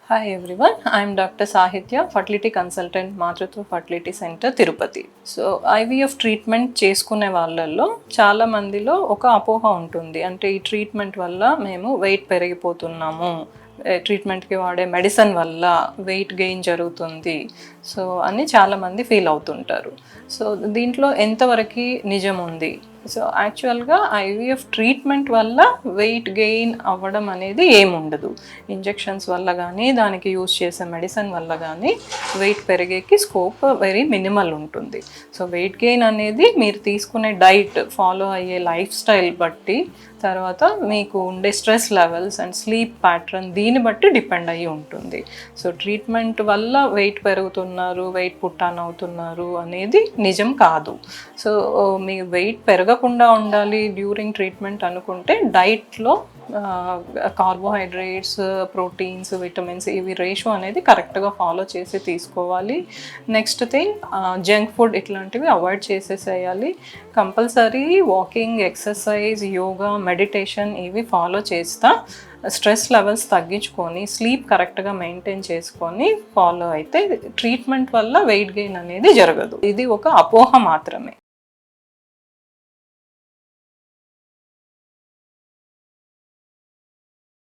Hi everyone, I'm doctor సాహిత్య, fertility consultant, మాతృత్వ fertility centre, Tirupati. So IVF treatment చేసుకునే వాళ్ళల్లో చాలా మందిలో ఒక అపోహ ఉంటుంది. అంటే ఈ ట్రీట్మెంట్ వల్ల మేము వెయిట్ పెరిగిపోతున్నాము, ట్రీట్మెంట్కి వాడే మెడిసిన్ వల్ల వెయిట్ గెయిన్ జరుగుతుంది, సో అని చాలామంది ఫీల్ అవుతుంటారు. సో దీంట్లో ఎంతవరకు నిజం ఉంది? సో యాక్చువల్గా ఐవీఎఫ్ ట్రీట్మెంట్ వల్ల వెయిట్ గెయిన్ అవ్వడం అనేది ఏముండదు. ఇంజెక్షన్స్ వల్ల కానీ దానికి యూజ్ చేసే మెడిసిన్ వల్ల కానీ వెయిట్ పెరిగేకి స్కోప్ వెరీ మినిమల్ ఉంటుంది. సో వెయిట్ గెయిన్ అనేది మీరు తీసుకునే డైట్, ఫాలో అయ్యే లైఫ్ స్టైల్ బట్టి, తర్వాత మీకు ఉండే stress levels and sleep pattern, దీన్ని బట్టి డిపెండ్ అయ్యి ఉంటుంది. సో ట్రీట్మెంట్ వల్ల వెయిట్ పెరుగుతున్నారు, వెయిట్ పుట్టాన్ అవుతున్నారు అనేది నిజం కాదు. సో మీ వెయిట్ పెరగకుండా ఉండాలి డ్యూరింగ్ ట్రీట్మెంట్ అనుకుంటే డైట్లో కార్బోహైడ్రేట్స్, ప్రోటీన్స్, విటమిన్స్ ఇవి రేషియో అనేది కరెక్ట్గా ఫాలో చేసి తీసుకోవాలి. నెక్స్ట్ థింగ్, జంక్ ఫుడ్ ఇట్లాంటివి అవాయిడ్ చేసేసేయాలి. Compulsory walking, exercise, yoga, meditation ఇవి ఫాలో చేస్తా స్ట్రెస్ లెవెల్స్ తగ్గించుకొని స్లీప్ కరెక్ట్గా మెయింటైన్ చేసుకొని ఫాలో అయితే ట్రీట్మెంట్ వల్ల వెయిట్ గెయిన్ అనేది జరగదు. ఇది ఒక అపోహ మాత్రమే.